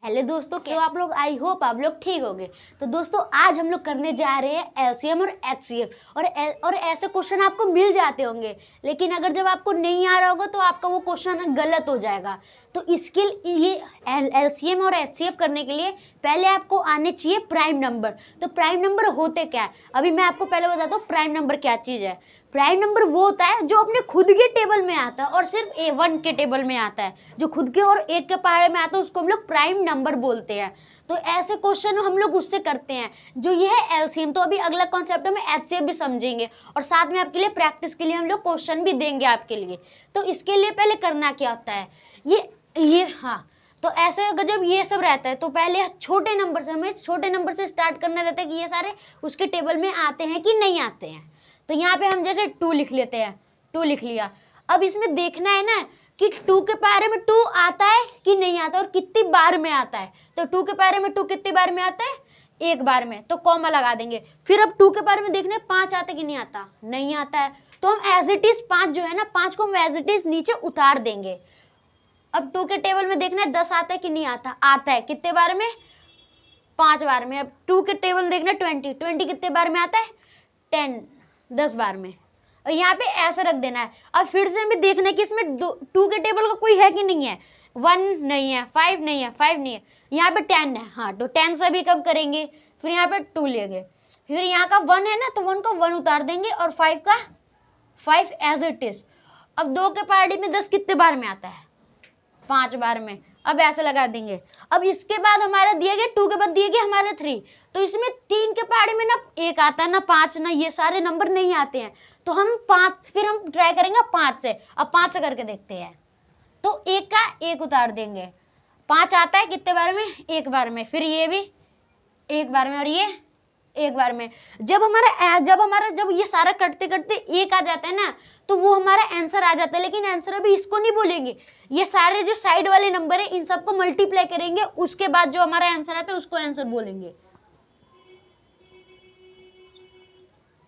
Hello दोस्तों, क्या आप लोग, आई होप आप लोग ठीक होंगे। तो दोस्तों आज हम लोग करने जा रहे हैं एलसीएम और एचसीएफ और ऐसे क्वेश्चन आपको मिल जाते होंगे, लेकिन अगर जब आपको नहीं आ रहा होगा तो आपका वो क्वेश्चन गलत हो जाएगा। तो इसके लिए एलसीएम और एचसीएफ करने के लिए पहले आपको आने चाहिए प्राइम नंबर। तो प्राइम नंबर होते क्या है, अभी मैं आपको पहले बताता हूँ प्राइम नंबर क्या चीज़ है। प्राइम नंबर वो होता है जो अपने खुद के टेबल में आता है और सिर्फ A1 के टेबल में आता है, जो खुद के और एक के पहाड़े में आता है उसको हम लोग प्राइम नंबर बोलते हैं। तो ऐसे क्वेश्चन हम लोग उससे करते हैं जो ये है एलसीएम। तो अभी अगला कॉन्सेप्ट में एचसीएफ भी समझेंगे और साथ में आपके लिए प्रैक्टिस के लिए हम लोग क्वेश्चन भी देंगे आपके लिए। तो इसके लिए पहले करना क्या होता है, ये हाँ, तो ऐसे अगर जब ये सब रहता है तो पहले छोटे नंबर से, हमें छोटे नंबर से स्टार्ट करना रहता है कि ये सारे उसके टेबल में आते हैं कि नहीं आते हैं। तो यहाँ पे हम जैसे 2 लिख लेते हैं, 2 लिख लिया। अब इसमें देखना है ना कि 2 के पहाड़े में 2 आता है कि नहीं आता और कितनी बार में आता है। तो 2 के पहाड़े में 2 कितनी बार में आता है, एक बार में, तो कॉमा लगा देंगे। फिर अब 2 के पहाड़े में देखना है 5 आता है कि नहीं आता, नहीं आता है, तो हम एज इट इज 5 जो है ना, 5 को हम एज इट इज नीचे उतार देंगे। अब 2 के टेबल में देखना है 10 आता है कि नहीं आता, आता है, कितने बार में, 5 बार में। अब 2 के टेबल में देखना 20 कितने बार में आता है, 10 बार में। और यहाँ पे ऐसा रख देना है। अब फिर से हमें देखना है कि इसमें 2 के टेबल का कोई है कि नहीं है, 1 नहीं है, 5 नहीं है, 5 नहीं है, यहाँ पे 10 है, हाँ, तो 10 से भी कब करेंगे, फिर यहाँ पे 2 लेंगे, फिर यहाँ का 1 है ना, तो 1 का 1 उतार देंगे और 5 का 5 एज इट इज। अब 2 के पहाड़ी में 10 कितने बार में आता है, 5 बार में। अब ऐसे लगा देंगे। अब इसके बाद हमारे दिए गए 2 के बाद दिए गए हमारे 3, तो इसमें 3 के पहाड़े में ना 1 आता है ना 5 ना, ये सारे नंबर नहीं आते हैं, तो हम 5, फिर हम ट्राई करेंगे 5 से। अब 5 से करके देखते हैं, तो 1 का 1 उतार देंगे, 5 आता है कितने बार में, 1 बार में, फिर ये भी 1 बार में और ये 1 बार में। जब ये सारा करते करते 1 आ जाता है ना, तो वो हमारा आंसर आ जाता है। लेकिन आंसर अभी इसको नहीं बोलेंगे, ये सारे जो साइड वाले नंबर है इन सबको मल्टीप्लाई करेंगे, उसके बाद जो हमारा आंसर आता है उसको आंसर बोलेंगे।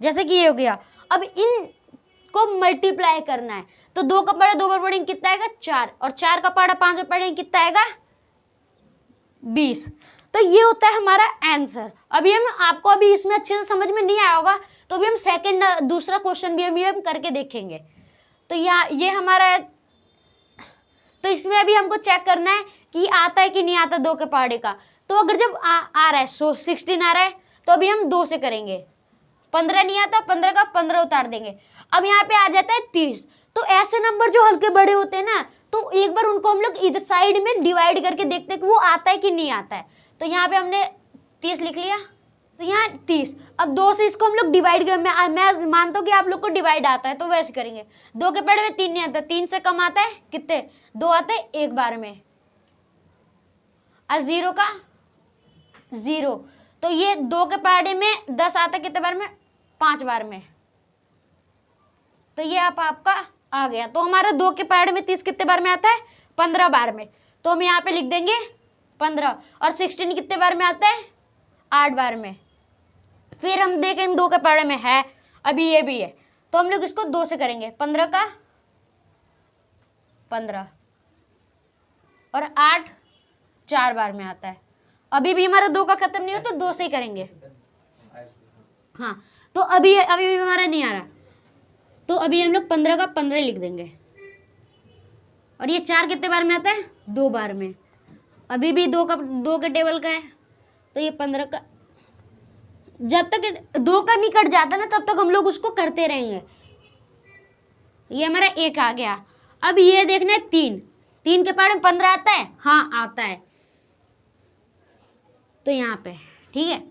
जैसे कि ये हो गया। अब इनको मल्टीप्लाई करना है, तो 2 का पहाड़ा 2 बार पढ़ेंगे कितना आएगा, 4, और 4 का पहाड़ा 5 बार पढ़ेंगे कितना आएगा, 20। तो ये होता है हमारा आंसर। अभी हम आपको अभी इसमें अच्छे से समझ में नहीं आया होगा, तो अभी हम दूसरा क्वेश्चन भी हम करके देखेंगे। तो ये हमारा है, तो इसमें अभी हमको चेक करना है कि आता है कि नहीं आता 2 के पहाड़े का। तो अगर जब आ रहा है 16 आ रहा है, तो अभी हम 2 से करेंगे। 15 नहीं आता, 15 का 15 उतार देंगे। अब यहाँ पे आ जाता है 30। तो ऐसे नंबर जो हल्के बड़े होते हैं ना, तो एक बार उनको हम लोग इधर साइड में डिवाइड करके देखते हैं कि वो आता है कि नहीं आता है। तो यहाँ पे हमने 30 लिख लिया, तो यहाँ 30। अब 2 से इसको हम लोग डिवाइड कर, मैं मानता हूँ कि आप लोग को डिवाइड आता है, तो वैसे करेंगे। 2 के पहाड़े में 3 नहीं आता, 3 से कम आता है कितने, 2 आते हैं 1 बार में, और 0 का 0। तो ये 2 के पहाड़े में 10 आता है कितने बार में, 5 बार में। तो ये आपका आ गया। तो हमारा 2 के पहाड़े में 30 कितने बार में आता है, 15 बार में। तो हम यहाँ पे लिख देंगे 15। और 16 कितने बार में आता है, 8 बार में। फिर हम देखेंगे 2 के पहाड़े में है, अभी ये भी है, तो हम लोग इसको 2 से करेंगे। 15 का 15 और 8 4 बार में आता है। अभी भी हमारा 2 का खत्म नहीं हो, तो 2 से ही करेंगे। हाँ, तो अभी भी हमारा नहीं आ रहा, तो अभी हम लोग 15 का 15 लिख देंगे। और ये 4 कितने बार में आता है, 2 बार में। अभी भी 2 के टेबल का है, तो ये 15 का, जब तक 2 का नहीं कट जाता ना तब तक हम लोग उसको करते रहेंगे। ये हमारा 1 आ गया। अब ये देखना है 3 के पहाड़े में 15 आता है, हाँ आता है, तो यहाँ पे ठीक है।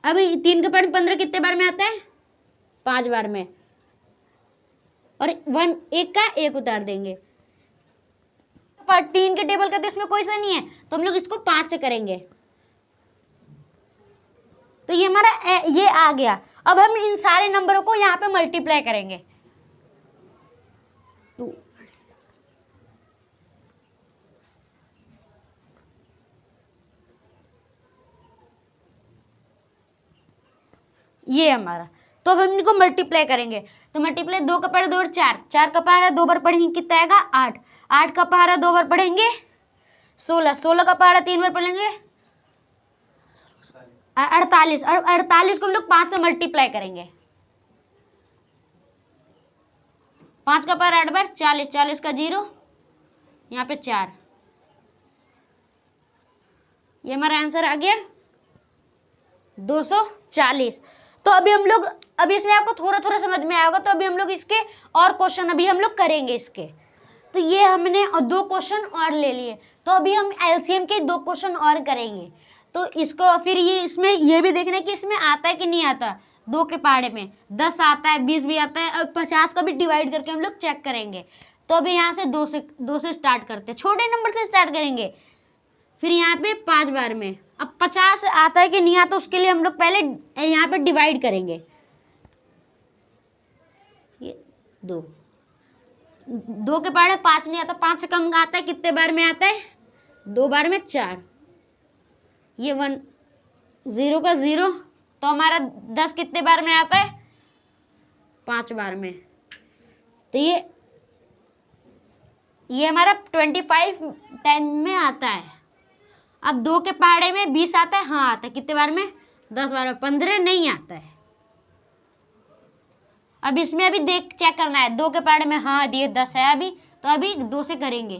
अभी 3 के पहाड़े में 15 कितने बार में आता है, 5 बार में। और 1 का 1 उतार देंगे। 3 के टेबल का तो इसमें कोई सा नहीं है, तो हम लोग इसको 5 से करेंगे। तो ये हमारा ये आ गया। अब हम इन सारे नंबरों को यहाँ पे मल्टीप्लाई करेंगे। तो ये हमारा, तो अब हम इनको मल्टीप्लाई करेंगे। तो मल्टीप्लाई 2 का पहाड़ा 2 और 4 का पहाड़ा 2 बार पढ़ेंगे कितना आएगा, 8 का पहाड़ा 2 बार पढ़ेंगे 16, 16 का पहाड़ा 3 बार पढ़ेंगे 48, 48 को हम लोग 5 से मल्टीप्लाई करेंगे। 5 का पहाड़ा 8 बार 40, 40 का 0, यहाँ पे 4। ये हमारा आंसर आ गया 240। तो अभी हम लोग, अभी इसमें आपको थोड़ा थोड़ा समझ में आया होगा, तो अभी हम लोग इसके और क्वेश्चन अभी हम लोग करेंगे इसके। तो ये हमने 2 क्वेश्चन और ले लिए, तो अभी हम एलसीएम के 2 क्वेश्चन और करेंगे। तो इसको फिर ये इसमें ये भी देखना है कि इसमें आता है कि नहीं आता। 2 के पहाड़े में 10 आता है, 20 भी आता है, और 50 का भी डिवाइड करके हम लोग चेक करेंगे। तो अभी यहाँ से 2 से स्टार्ट करते हैं, छोटे नंबर से स्टार्ट करेंगे। फिर यहाँ पे 5 बार में, अब 50 आता है कि नहीं आता, उसके लिए हम लोग पहले यहाँ पे डिवाइड करेंगे। ये 2 के पहाड़े 5 नहीं आता, 5 से कम का आता है, कितने बार में आता है 2 बार में 4। ये 1, 0 का 0, तो हमारा 10 कितने बार में आता है 5 बार में। तो ये हमारा 25 10 में आता है। अब 2 के पहाड़े में 20 आता है, हाँ आता है, कितने बार में 10 बार में। 15 नहीं आता है। अब इसमें अभी देख चेक करना है, 2 के पहाड़े में हाँ दिए 10 है अभी, तो अभी 2 से करेंगे।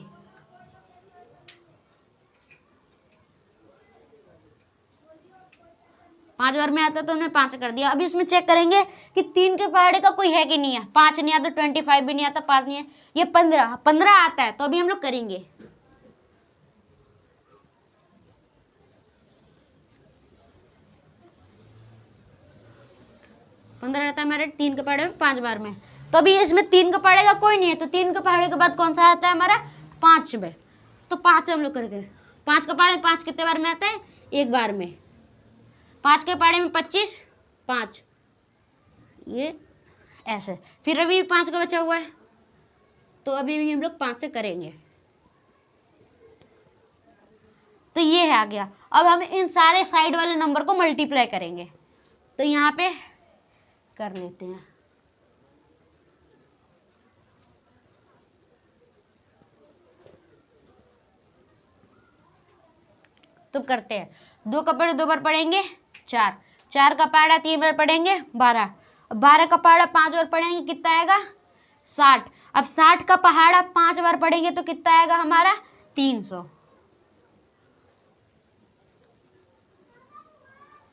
पाँच बार में आता है तो हमने 5 कर दिया। अभी इसमें चेक करेंगे कि 3 के पहाड़े का कोई है कि नहीं है। 5 नहीं आता, 25 भी नहीं आता, 5 नहीं है, ये 15 आता है, तो अभी हम लोग करेंगे। पंद्रह रहता है हमारे 3 के पहाड़े में 5 बार में। तो अभी इसमें 3 के पहाड़े का कोई नहीं है, तो 3 के पहाड़े के बाद कौन सा आता है हमारा 5 में। तो 5 से हम लोग करके 5 के पहाड़े 5 कितने बार में आता है 1 बार में। 5 के पहाड़े में 25, 5, ये ऐसे। फिर अभी 5 का बचा हुआ है, तो अभी भी हम लोग 5 से करेंगे। तो ये है आ गया। अब हम इन सारे साइड वाले नंबर को मल्टीप्लाई करेंगे। तो यहाँ पे कर लेते हैं। तो करते हैं, 2 का पहाड़ा 2 बार पढ़ेंगे 4, 4 का पहाड़ा 3 बार पढ़ेंगे 12, 12 का पहाड़ा 5 बार पढ़ेंगे, कितना आएगा 60। अब 60 का पहाड़ा 5 बार पढ़ेंगे तो कितना आएगा हमारा 300।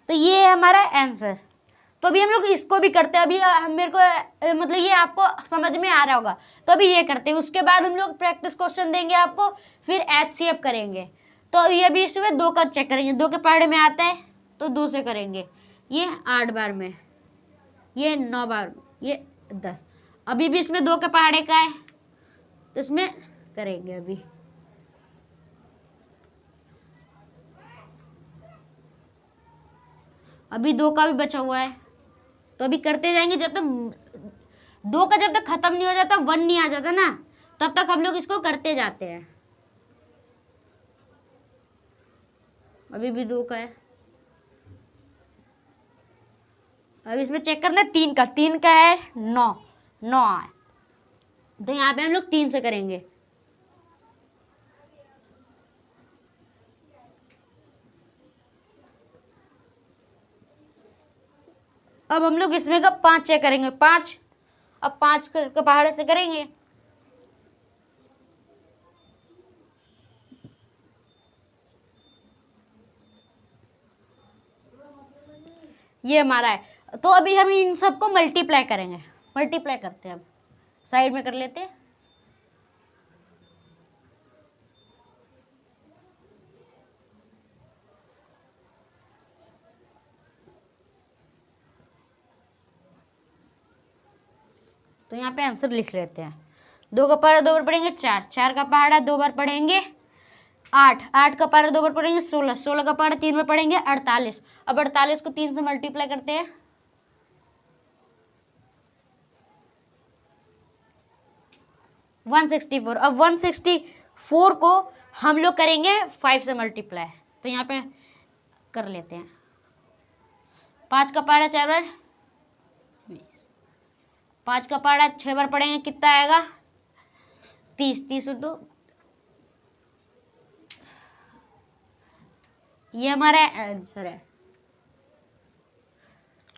तो ये है हमारा आंसर। तो अभी हम लोग इसको भी करते हैं। अभी मेरे को मतलब ये आपको समझ में आ रहा होगा, तो अभी ये करते हैं। उसके बाद हम लोग प्रैक्टिस क्वेश्चन देंगे आपको, फिर HCF करेंगे। तो ये भी इसमें 2 का चेक करेंगे। 2 के पहाड़े में आता है तो 2 से करेंगे। ये 8 बार में, ये 9 बार, ये 10। अभी भी इसमें 2 के पहाड़े का है, तो इसमें करेंगे अभी। अभी 2 का भी बचा हुआ है, तो अभी करते जाएंगे जब तक 2 का जब तक खत्म नहीं हो जाता, 1 नहीं आ जाता ना, तब तक हम लोग इसको करते जाते हैं। अभी भी 2 का है। अब इसमें चेक करना है 3 का। 3 का है 9, 9 है, तो यहाँ पे हम लोग 3 से करेंगे। अब हम लोग इसमें का 5 चेक करेंगे। 5, अब 5 के पहाड़े से करेंगे। ये हमारा है। तो अभी हम इन सबको मल्टीप्लाई करेंगे। मल्टीप्लाई करते हैं, अब साइड में कर लेते हैं। तो यहाँ पे आंसर लिख लेते हैं। 2 का पहाड़ा 2 बार पढ़ेंगे 4, 4 का पहाड़ा 2 बार पढ़ेंगे 8, 8 का पहाड़ा 2 बार पढ़ेंगे 16, 16 का पहाड़ा 3 बार पढ़ेंगे 48। अब 48 को 3 से मल्टीप्लाई करते हैं। 164। अब 164 को हम लोग करेंगे 5 से मल्टीप्लाई। तो यहाँ पे कर लेते हैं। 5 का पहाड़ा 4 बार 20, 5 का पहाड़ा 6 बार पढ़ेंगे, कितना आएगा 30, 30 और 2 ये हमारा आंसर है।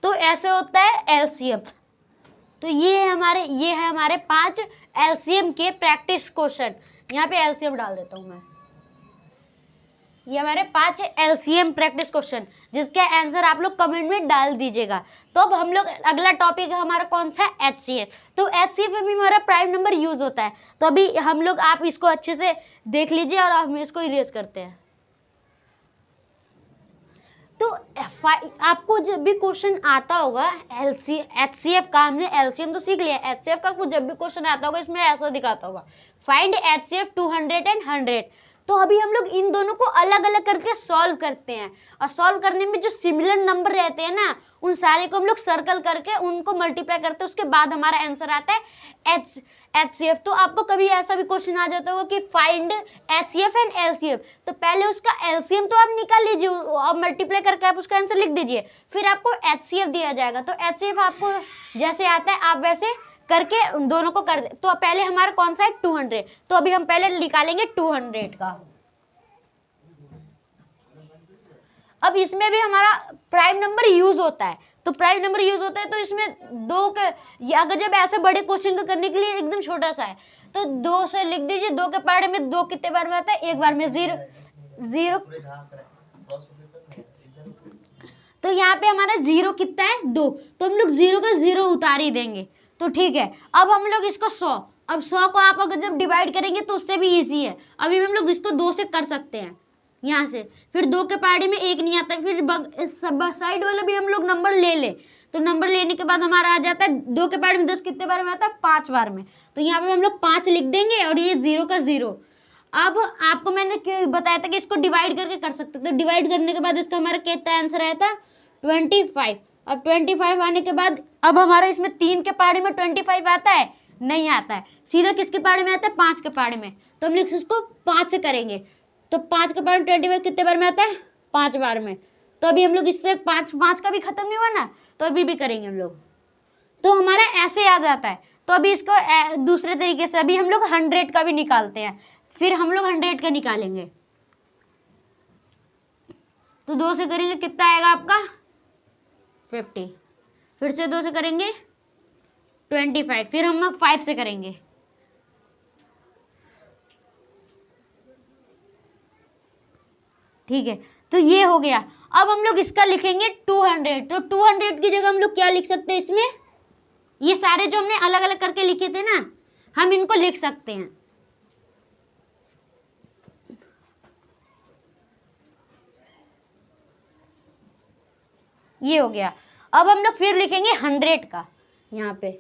तो ऐसे होता है एलसीएम। तो ये है हमारे 5 एलसीएम के प्रैक्टिस क्वेश्चन। यहाँ पे एलसीएम डाल देता हूँ मैं। ये हमारे 5 एलसीएम प्रैक्टिस क्वेश्चन जिसके आंसर आप लोग कमेंट में डाल दीजिएगा। तो अब हम लोग अगला टॉपिक है हमारा कौन सा, एचसीएफ। तो एचसीएफ में भी हमारा प्राइम नंबर यूज होता है। तो अभी हम लोग, आप इसको अच्छे से देख लीजिए और हम इसको इरेज करते हैं। तो आपको जब भी क्वेश्चन आता होगा एचसीएफ का, हमने एलसीएम तो सीख लिया, एचसीएफ का कुछ जब भी क्वेश्चन आता होगा इसमें ऐसा दिखाता होगा, फाइंड एचसीएफ 200 एंड 100। तो अभी हम लोग इन दोनों को अलग अलग करके सॉल्व करते हैं, और सॉल्व करने में जो सिमिलर नंबर रहते हैं ना, उन सारे को हम लोग सर्कल करके उनको मल्टीप्लाई करते हैं, उसके बाद हमारा आंसर आता है एचसीएफ। तो आपको कभी ऐसा भी क्वेश्चन आ जाता होगा कि फाइंड एचसीएफ एंड एलसीएफ, तो पहले उसका एलसीएम तो आप निकाल लीजिए और मल्टीप्लाई करके आप उसका आंसर लिख दीजिए, फिर आपको एचसीएफ दिया जाएगा। तो एचसीएफ आपको जैसे आता है आप वैसे करके उन दोनों को कर दे। तो पहले हमारा कौन सा है, 200। तो अभी हम पहले निकालेंगे 200 का। अब इसमें भी हमारा प्राइम नंबर यूज होता है। तो प्राइम नंबर यूज होता है तो इसमें दो के, अगर जब ऐसे बड़े क्वेश्चन को करने के लिए एकदम छोटा सा है तो 2 से लिख दीजिए। 2 के पहाड़े में 2 कितने बार में आता है, एक बार में 0। तो यहाँ पे हमारा 0 कितना है, 2। तो हम लोग 0 का 0 उतार ही देंगे। तो ठीक है, अब हम लोग इसको 100, अब 100 को आप अगर जब डिवाइड करेंगे तो उससे भी इजी है। अभी हम लोग इसको 2 से कर सकते हैं यहाँ से, फिर 2 के पहाड़े में 1 नहीं आता, फिर साइड वाला भी हम लोग नंबर ले ले। तो नंबर लेने के बाद हमारा आ जाता है 2 के पहाड़े में 10 कितने बार में आता है, 5 बार में। तो यहाँ पे हम लोग 5 लिख देंगे और ये 0 का 0। अब आपको मैंने बताया था कि इसको डिवाइड करके कर सकते, तो डिवाइड करने के बाद इसका हमारा कितना आंसर आया था, 25। अब 25 आने के बाद अब हमारा इसमें 3 के पहाड़े में 25 आता है, नहीं आता है, सीधा किसके पहाड़े में आता है, 5 के पहाड़े में। तो हम लोग इसको 5 से करेंगे। तो 5 के पहाड़े में 25 कितने बार में आता है, 5 बार में। तो अभी हम लोग इससे 5 का भी खत्म नहीं हुआ ना, तो अभी भी करेंगे हम लोग। तो हमारा ऐसे आ जाता है। तो अभी इसको दूसरे तरीके से अभी हम लोग 100 का भी निकालते हैं, फिर हम लोग 100 का निकालेंगे। तो 2 से करेंगे कितना आएगा आपका, 50। फिर से 2 से करेंगे 25, फिर हम 5 से करेंगे। ठीक है, तो ये हो गया। अब हम लोग इसका लिखेंगे 200। तो 200 की जगह हम लोग क्या लिख सकते हैं इसमें, ये सारे जो हमने अलग अलग करके लिखे थे ना, हम इनको लिख सकते हैं। ये हो गया। अब हम लोग फिर लिखेंगे 100 का। यहाँ पे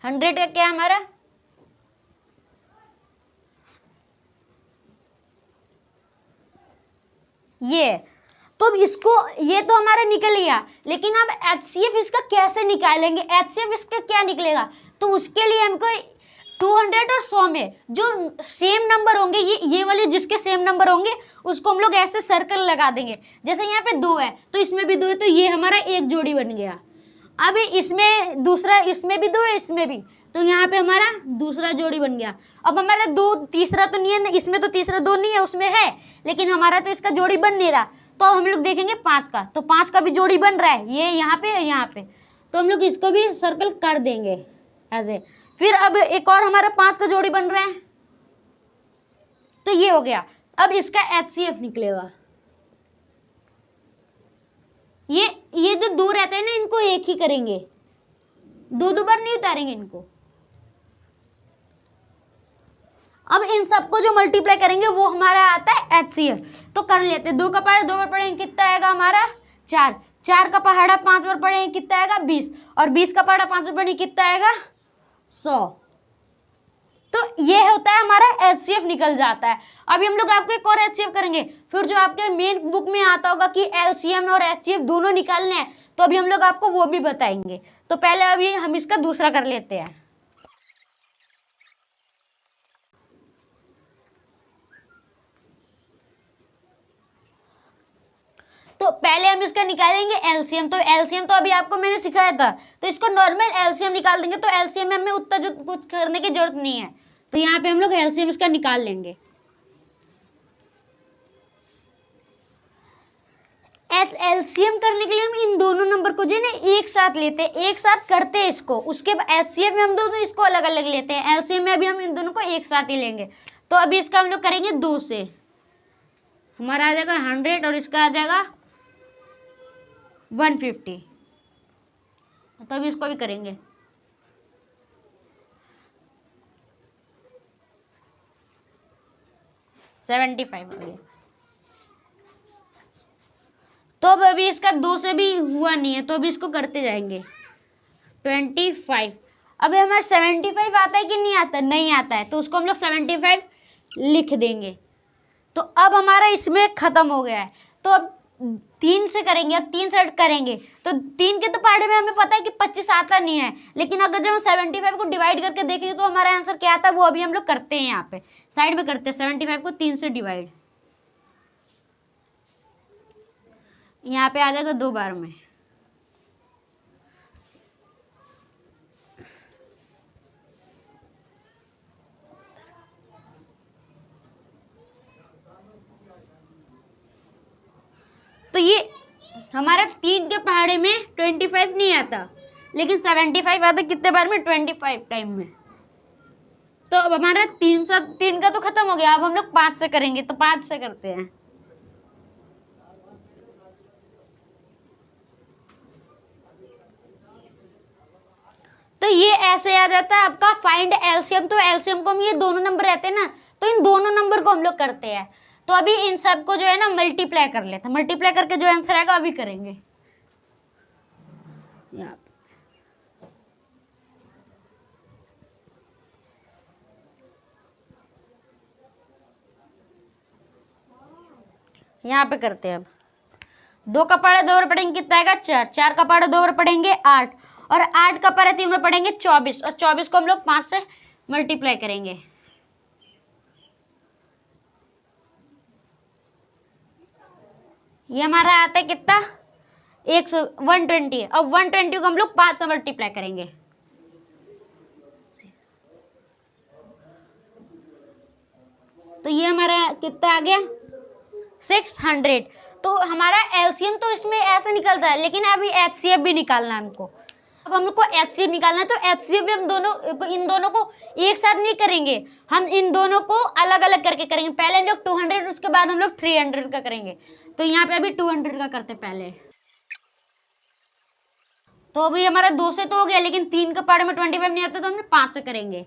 100 का क्या हमारा, ये। तो अब इसको, ये तो हमारा निकल गया, लेकिन अब एचसीएफ इसका कैसे निकालेंगे, एचसीएफ इसका क्या निकलेगा। तो उसके लिए हमको 200 और 100 में जो सेम नंबर होंगे, ये वाले जिसके सेम नंबर होंगे उसको हम लोग ऐसे सर्कल लगा देंगे। जैसे यहाँ पे 2 है तो इसमें भी 2 है, तो ये हमारा एक जोड़ी बन गया। अब इसमें दूसरा, इसमें भी 2 है, इसमें भी, तो यहाँ पे हमारा दूसरा जोड़ी बन गया। अब हमारा 2 तीसरा तो नहीं है, इसमें तो तीसरा 2 नहीं है, उसमें है, लेकिन हमारा तो इसका जोड़ी बन नहीं रहा। तो हम लोग देखेंगे 5 का, तो 5 का भी जोड़ी बन रहा है, ये यहाँ पे है, यहाँ पे। तो हम लोग इसको भी सर्कल कर देंगे ऐसे। फिर अब एक और हमारा 5 का जोड़ी बन रहा है, तो ये हो गया। अब इसका एचसीएफ निकलेगा। ये जो 2 रहते हैं ना, इनको एक ही करेंगे, 2 बार नहीं उतारेंगे इनको। अब इन सबको जो मल्टीप्लाई करेंगे वो हमारा आता है एचसीएफ। तो कर लेते हैं। 2 का पहाड़ा 2 बार पढ़ेंगे कितना आएगा हमारा, 4। 4 का पहाड़ा 5 बार पढ़ेंगे कितना आएगा, 20। और 20 का पहाड़ा 5 बार पढ़ेंगे कितना आएगा, 100। तो ये होता है हमारा एचसीएफ निकल जाता है। अभी हम लोग आपको एक और एचसीएफ करेंगे, फिर जो आपके मेन बुक में आता होगा कि एलसीएम और एचसीएफ दोनों निकालने हैं, तो अभी हम लोग आपको वो भी बताएंगे। तो पहले अभी हम इसका दूसरा कर लेते हैं। तो पहले हम इसका निकालेंगे एलसीएम। तो एलसीएम तो अभी आपको मैंने सिखाया था, तो इसको नॉर्मल एलसीएम निकाल देंगे। तो एलसीएम में हमें उतना जो कुछ करने की जरूरत नहीं है। तो यहाँ पे हम लोग एलसीएम इसका निकाल लेंगे। एलसीएम करने के लिए हम इन दोनों नंबर को जो है ना एक साथ लेते हैं, एक साथ करते हैं इसको। उसके बाद एचसीएफ में हम दोनों इसको अलग अलग लेते हैं, एलसीएम में अभी हम इन दोनों को एक साथ ही लेंगे। तो अभी इसका हम लोग करेंगे 2 से, हमारा आ जाएगा 100 और इसका आ जाएगा 150। तो अभी इसको भी करेंगे। $75 हो गया। तो अब अभी इसका 2 से भी हुआ नहीं है, तो अभी इसको करते जाएंगे। 25। अभी हमारा 75 आता है कि नहीं आता? नहीं आता है, तो उसको हम लोग 75 लिख देंगे। तो अब हमारा इसमें खत्म हो गया है। तो अब 3 से करेंगे, अब 3 से करेंगे तो 3 के तो पहाड़े में हमें पता है कि 25 आता नहीं है, लेकिन अगर जब हम 75 को डिवाइड करके देखेंगे तो हमारा आंसर क्या आता है वो अभी हम लोग करते हैं। यहाँ पे साइड में करते हैं, 75 को 3 से डिवाइड। यहाँ पे आ जाएगा 2 बार में। तो ये हमारा 3 के पहाड़े में 25 नहीं आता, लेकिन 75 आता कितने बार में? 25 टाइम में। तो अब हमारा 3 का तो खत्म हो गया, अब हम लोग 5 से करेंगे। तो 5 से करते हैं। तो ये ऐसे आ जाता है आपका फाइंड एलसीएम। तो एलसीएम को हम ये दोनों नंबर रहते हैं ना, तो इन दोनों नंबर को हम लोग करते हैं। तो अभी इन सब को जो है ना मल्टीप्लाई कर लेते हैं, मल्टीप्लाई करके जो आंसर आएगा अभी करेंगे। यहाँ करते हैं। अब 2 का पहाड़ा 2 बार पढ़ेंगे कितना आएगा? 4। 4 का पहाड़ा 2 बार पढ़ेंगे 8, और 8 का पहाड़ा 3 बार पढ़ेंगे 24, और 24 को हम लोग 5 से मल्टीप्लाई करेंगे। ये हमारा आता है कितना? 120। अब 120 को हम लोग 5 से मल्टीप्लाई करेंगे। तो ये हमारा कितना आ गया? 600। तो हमारा एलसीएम तो इसमें ऐसे निकलता है, लेकिन अभी एचसीएफ भी निकालना है हमको। अब हमको एचसीएफ निकालना है, तो एचसीएफ भी हम इन दोनों को एक साथ नहीं करेंगे, हम इन दोनों को अलग अलग करके करेंगे। पहले हम लोग 200, उसके बाद हम लोग 300 का करेंगे। तो यहाँ पे अभी 200 का करते पहले। तो अभी हमारा 2 से तो हो गया, लेकिन 3 के पहाड़े में 25 नहीं आता, तो हम 5 से करेंगे।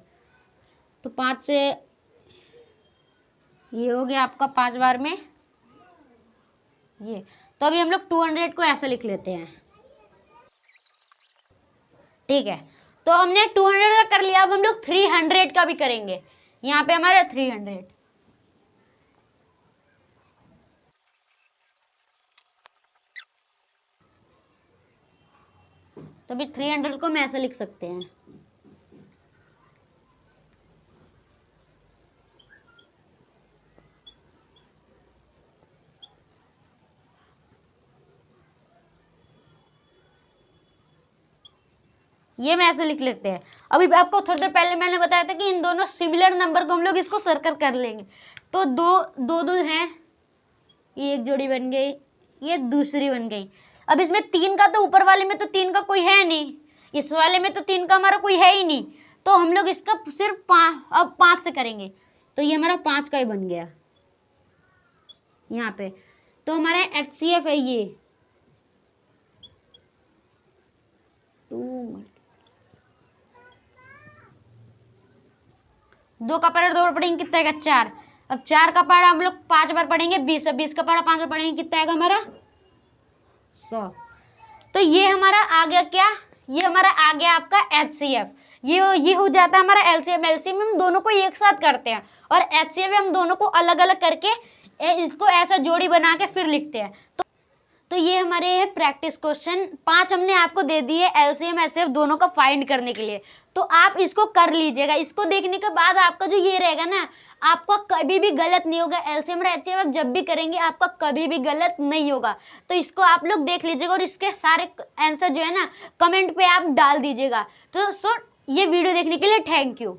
तो 5 से ये हो गया आपका 5 बार में ये। तो अभी हम लोग 200 को ऐसा लिख लेते हैं, ठीक है। तो हमने 200 का कर लिया, अब हम लोग 300 का भी करेंगे। यहाँ पे हमारा 300। तो अभी 300 को मैं ऐसे लिख सकते हैं। ये मैं ऐसे लिख लेते हैं। अभी आपको थोड़ी देर पहले मैंने बताया था कि इन दोनों सिमिलर नंबर को हम लोग इसको सर्कल कर लेंगे। तो दो हैं, ये एक जोड़ी बन गई, ये दूसरी बन गई। अब इसमें 3 का तो ऊपर वाले में तो 3 का कोई है नहीं, इस वाले में तो 3 का हमारा कोई है ही नहीं, तो हम लोग इसका सिर्फ 5 से करेंगे। तो ये हमारा 5 का ही बन गया यहाँ पे। तो हमारा एचसीएफ है ये 2 का पहाड़ा 2 बार पढ़ेंगे कितना आएगा? 4। अब 4 का पहाड़ा हम लोग 5 बार पढ़ेंगे 20, अब 20 का पहाड़ा 5 बार पढ़ेंगे कितना आएगा हमारा? 100। तो ये हमारा आ गया क्या? ये हमारा आ गया आपका एचसीएफ। ये हो जाता है हमारा एलसीएम। एलसीएम में हम दोनों को एक साथ करते हैं, और एचसीएफ में हम दोनों को अलग अलग करके इसको ऐसा जोड़ी बना के फिर लिखते हैं। तो ये हमारे प्रैक्टिस क्वेश्चन 5 हमने आपको दे दिए एलसीएम एचसीएफ दोनों का फाइंड करने के लिए। तो आप इसको कर लीजिएगा। इसको देखने के बाद आपका जो ये रहेगा ना, आपका कभी भी गलत नहीं होगा। एलसीएम और एचसीएफ आप जब भी करेंगे आपका कभी भी गलत नहीं होगा। तो इसको आप लोग देख लीजिएगा, और इसके सारे आंसर जो है ना कमेंट पे आप डाल दीजिएगा। तो ये वीडियो देखने के लिए थैंक यू।